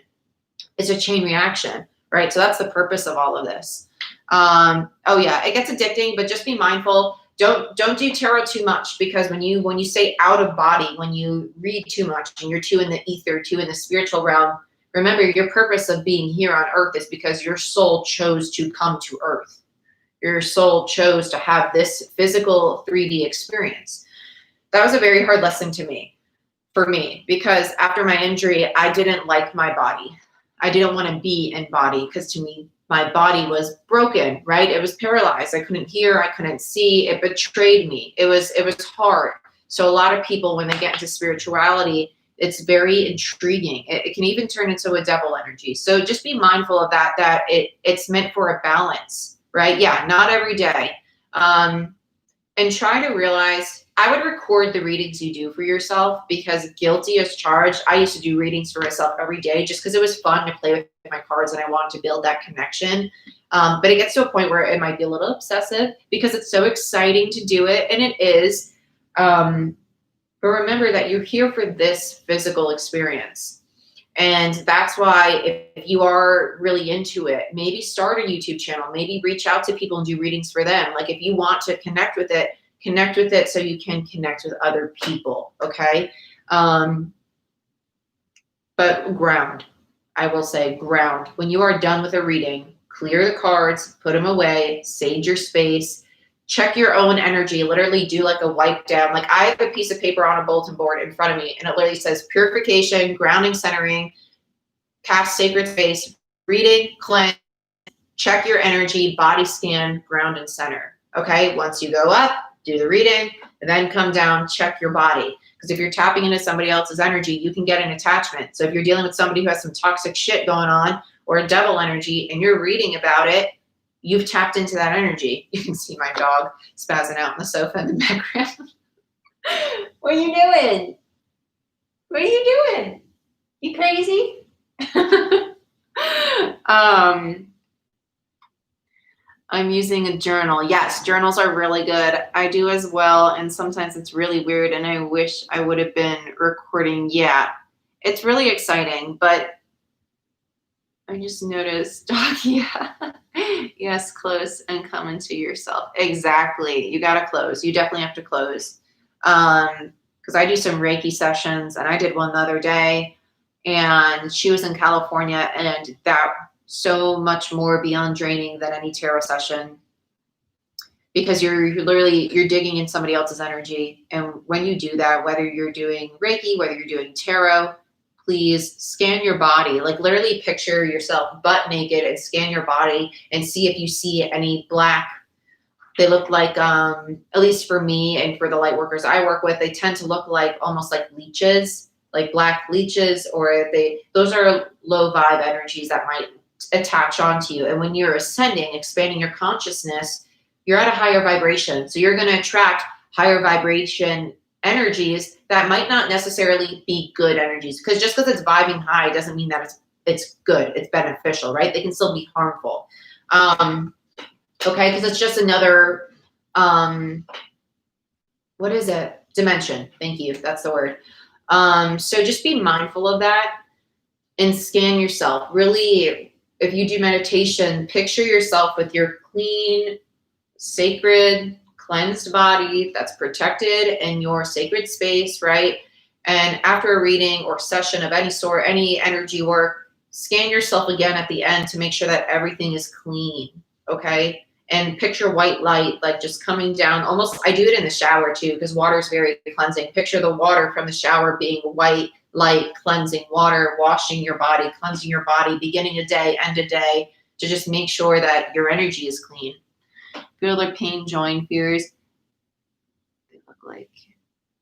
It's a chain reaction, right? So that's the purpose of all of this. Oh yeah, it gets addicting, but just be mindful. Don't do tarot too much, because when you say out of body, when you read too much and you're too in the ether, too in the spiritual realm, remember your purpose of being here on earth is because your soul chose to come to earth. Your soul chose to have this physical 3D experience. That was a very hard lesson for me, because after my injury, I didn't like my body. I didn't want to be in body, because to me, my body was broken, right? It was paralyzed. I couldn't hear, I couldn't see. It betrayed me. It was hard. So a lot of people, when they get into spirituality, it's very intriguing. It can even turn into a devil energy. So just be mindful of that it's meant for a balance, right? Yeah, not every day. And try to realize I would record the readings you do for yourself, because guilty as charged. I used to do readings for myself every day just because it was fun to play with my cards and I wanted to build that connection. But it gets to a point where it might be a little obsessive because it's so exciting to do it, and it is. But remember that you're here for this physical experience. And that's why if you are really into it, maybe start a YouTube channel, maybe reach out to people and do readings for them. Like if you want to connect with it so you can connect with other people, okay? But ground, I will say ground. When you are done with a reading, clear the cards, put them away, sage your space, check your own energy, literally do like a wipe down. Like I have a piece of paper on a bulletin board in front of me and it literally says purification, grounding, centering, cast sacred space, reading, cleanse, check your energy, body scan, ground and center. Okay, once you go up, do the reading, and then come down, check your body. Because if you're tapping into somebody else's energy, you can get an attachment. So if you're dealing with somebody who has some toxic shit going on or a devil energy and you're reading about it, you've tapped into that energy. You can see my dog spazzing out on the sofa in the background. What are you doing? What are you doing? You crazy? I'm using a journal. Yes, journals are really good. I do as well. And sometimes it's really weird and I wish I would have been recording. Yeah, it's really exciting, but I just noticed, yeah. Yes, close and come into yourself. Exactly. You got to close. You definitely have to close. Because I do some Reiki sessions and I did one the other day and she was in California and that so much more beyond draining than any tarot session because you're digging in somebody else's energy. And when you do that, whether you're doing Reiki, whether you're doing tarot, please scan your body. Like literally picture yourself butt naked and scan your body and see if you see any black. They look like, at least for me and for the light workers I work with, they tend to look like almost like leeches, like black leeches, or those are low vibe energies that might attach onto you. And when you're ascending, expanding your consciousness, you're at a higher vibration. So you're going to attract higher vibration energies that might not necessarily be good energies. Because just because it's vibing high doesn't mean that it's good, it's beneficial, right? They can still be harmful. Okay, because it's just another, what is it? Dimension. Thank you. That's the word. So just be mindful of that and scan yourself. Really, if you do meditation, picture yourself with your clean, sacred, cleansed body that's protected in your sacred space, right? And after a reading or session of any sort, any energy work, scan yourself again at the end to make sure that everything is clean, okay? And picture white light, like just coming down. Almost, I do it in the shower too, because water is very cleansing. Picture the water from the shower being white light, cleansing water, washing your body, cleansing your body, beginning a day, end a day, to just make sure that your energy is clean. Feel or pain, joint fears. They look like,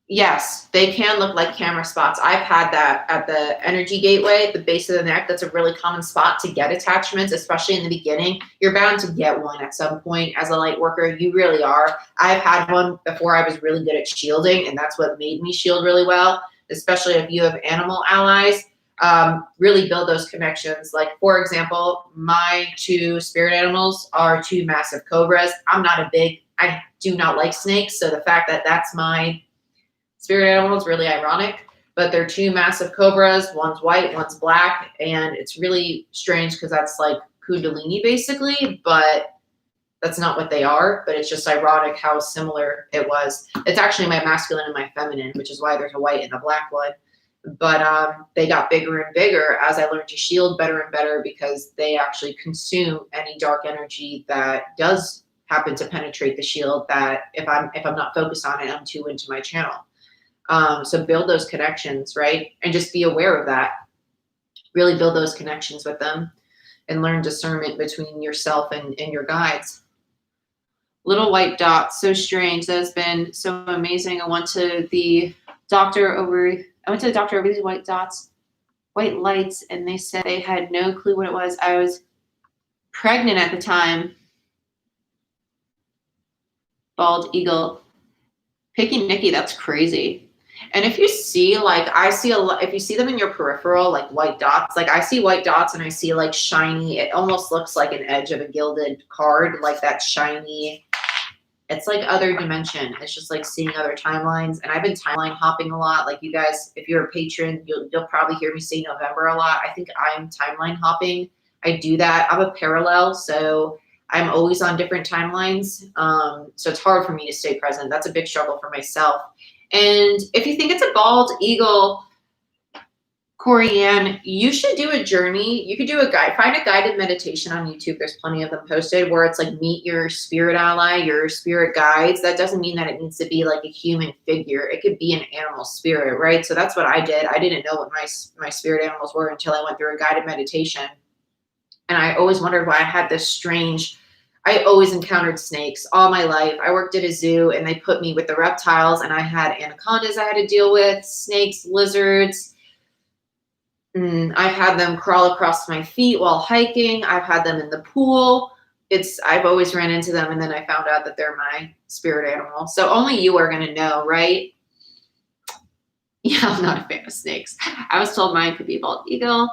yes, they can look like camera spots. I've had that at the energy gateway, at the base of the neck. That's a really common spot to get attachments, especially in the beginning. You're bound to get one at some point as a light worker. You really are. I've had one before I was really good at shielding, and that's what made me shield really well, especially if you have animal allies. Really build those connections. Like, for example, my two spirit animals are two massive cobras. I do not like snakes. So the fact that that's my spirit animal is really ironic, but they're two massive cobras. One's white, one's black. And it's really strange because that's like Kundalini basically, but that's not what they are. But it's just ironic how similar it was. It's actually my masculine and my feminine, which is why there's a white and a black one. But they got bigger and bigger as I learned to shield better and better because they actually consume any dark energy that does happen to penetrate the shield, that if I'm not focused on it, I'm too into my channel. So build those connections, right? And just be aware of that. Really build those connections with them and learn discernment between yourself and your guides. Little white dots, so strange. That has been so amazing. I went to the doctor over these white dots, white lights, and they said they had no clue what it was. I was pregnant at the time. Bald eagle. Picky Nicky, that's crazy. And if you see, like, I see a lot, if you see them in your peripheral, like white dots, like I see white dots and I see like shiny, it almost looks like an edge of a gilded card, like that shiny, it's like other dimension. It's just like seeing other timelines. And I've been timeline hopping a lot. Like you guys, if you're a patron, you'll probably hear me say November a lot. I think I'm timeline hopping. I do that. I'm a parallel, so I'm always on different timelines. So it's hard for me to stay present. That's a big struggle for myself. And if you think it's a bald eagle, Corianne, you should do a journey. You could do a guide, find a guided meditation on YouTube. There's plenty of them posted where it's like meet your spirit ally, your spirit guides. That doesn't mean that it needs to be like a human figure. It could be an animal spirit, right? So that's what I did. I didn't know what my spirit animals were until I went through a guided meditation. And I always wondered why I had this strange, I always encountered snakes all my life. I worked at a zoo and they put me with the reptiles and I had anacondas I had to deal with, snakes, lizards. I've had them crawl across my feet while hiking. I've had them in the pool. I've always ran into them and then I found out that they're my spirit animal. So only you are going to know, right? Yeah, I'm not a fan of snakes. I was told mine could be a bald eagle.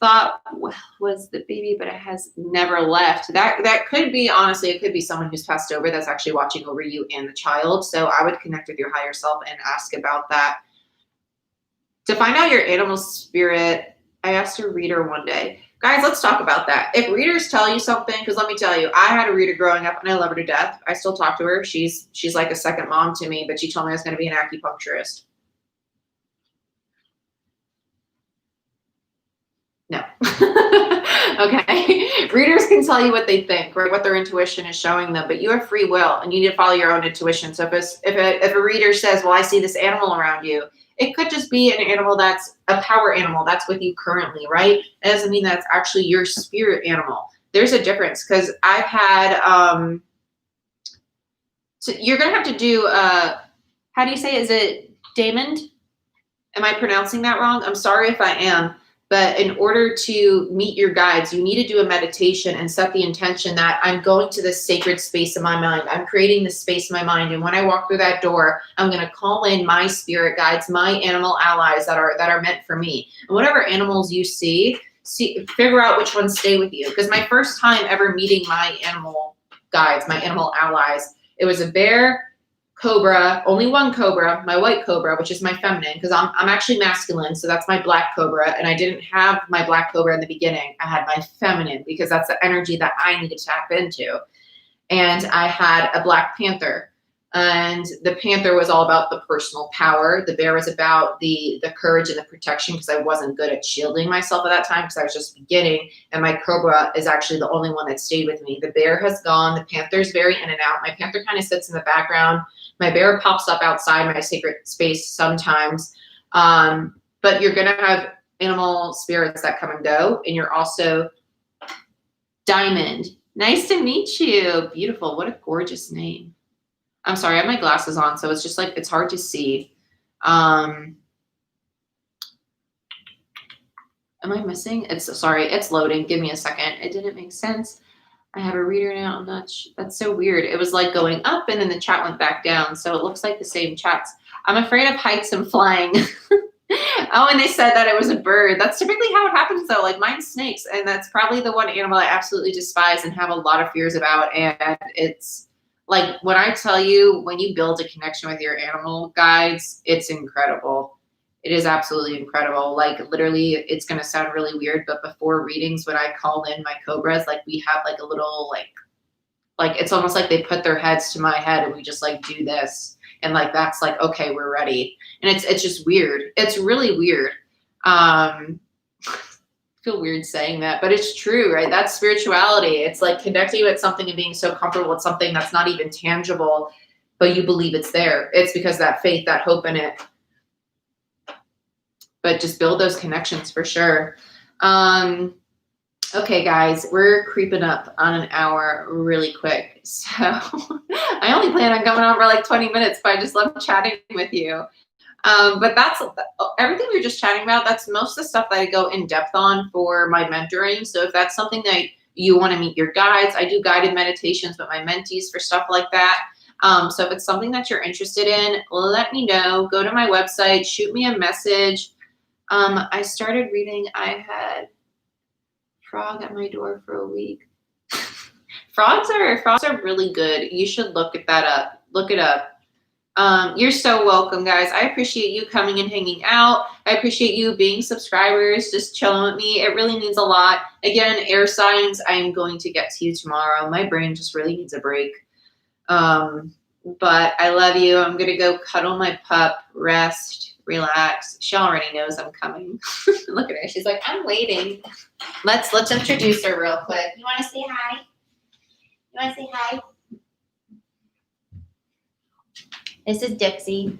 Thought was the baby, but it has never left. That could be, honestly, it could be someone who's passed over that's actually watching over you and the child. So I would connect with your higher self and ask about that. To find out your animal spirit, I asked a reader one day, guys, let's talk about that. If readers tell you something, because let me tell you, I had a reader growing up and I love her to death. I still talk to her. She's like a second mom to me, but she told me I was going to be an acupuncturist. No. Okay. Readers can tell you what they think, right? What their intuition is showing them, but you have free will and you need to follow your own intuition. So if a reader says, well, I see this animal around you, it could just be an animal that's a power animal that's with you currently, right? It doesn't mean that's actually your spirit animal. There's a difference because I've had, so you're going to have to do, how do you say, is it Damon? Am I pronouncing that wrong? I'm sorry if I am. But in order to meet your guides, you need to do a meditation and set the intention that I'm going to this sacred space in my mind. I'm creating this space in my mind. And when I walk through that door, I'm going to call in my spirit guides, my animal allies that are meant for me. And whatever animals you see, figure out which ones stay with you. Because my first time ever meeting my animal guides, my animal allies, it was a bear, cobra, only one cobra, my white cobra, which is my feminine, because I'm actually masculine, so that's my black cobra, and I didn't have my black cobra in the beginning. I had my feminine because that's the energy that I need to tap into. And I had a black panther, and the panther was all about the personal power. The bear was about the courage and the protection because I wasn't good at shielding myself at that time because I was just beginning, and my cobra is actually the only one that stayed with me. The bear has gone. The panther's very in and out. My panther kind of sits in the background. My bear pops up outside my sacred space sometimes. But you're going to have animal spirits that come and go. And you're also Diamond. Nice to meet you. Beautiful. What a gorgeous name. I'm sorry, I have my glasses on, so it's just like, it's hard to see. Am I missing? Sorry, it's loading. Give me a second. It didn't make sense. I have a reader now. I'm not that's so weird. It was like going up and then the chat went back down. So it looks like the same chats. I'm afraid of heights and flying. Oh, and they said that it was a bird. That's typically how it happens though. Like mine's snakes. And that's probably the one animal I absolutely despise and have a lot of fears about. And it's like, when I tell you, when you build a connection with your animal guides, it's incredible. It is absolutely incredible. Like literally, it's going to sound really weird, but before readings, when I call in my cobras, like we have like a little, like it's almost like they put their heads to my head and we just like do this. And like, that's like, okay, we're ready. And it's just weird. It's really weird. I feel weird saying that, but it's true, right? That's spirituality. It's like connecting with something and being so comfortable with something that's not even tangible, but you believe it's there. It's because that faith, that hope in it. But just build those connections for sure. Okay, guys, we're creeping up on an hour really quick. So I only plan on going on for like 20 minutes, but I just love chatting with you. But that's everything we were just chatting about. That's most of the stuff that I go in depth on for my mentoring. So if that's something that you want to meet your guides, I do guided meditations with my mentees for stuff like that. So if it's something that you're interested in, let me know. Go to my website, shoot me a message. I started reading, I had Frog at my door for a week. Frogs are really good. You should look it up. You're so welcome, guys. I appreciate you coming and hanging out. I appreciate you being subscribers, just chilling with me. It really means a lot. Again, air signs, I am going to get to you tomorrow. My brain just really needs a break. But I love you. I'm going to go cuddle my pup, rest, relax. She already knows I'm coming. Look at her. She's like, I'm waiting. Let's introduce her real quick. You want to say hi? You want to say hi? This is Dixie.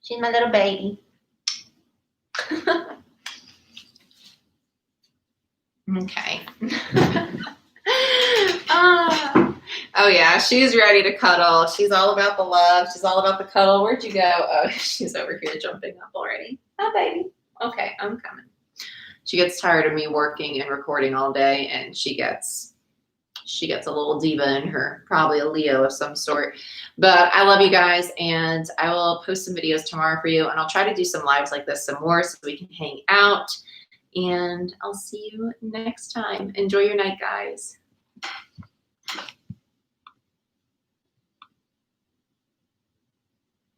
She's my little baby. Okay. Oh yeah, she's ready to cuddle. She's all about the love. She's all about the cuddle. Where'd you go? Oh, she's over here jumping up already. Oh, baby. Okay, I'm coming. She gets tired of me working and recording all day, and she gets a little diva in her, probably a Leo of some sort. But I love you guys, and I will post some videos tomorrow for you, and I'll try to do some lives like this some more so we can hang out. And I'll see you next time. Enjoy your night, guys.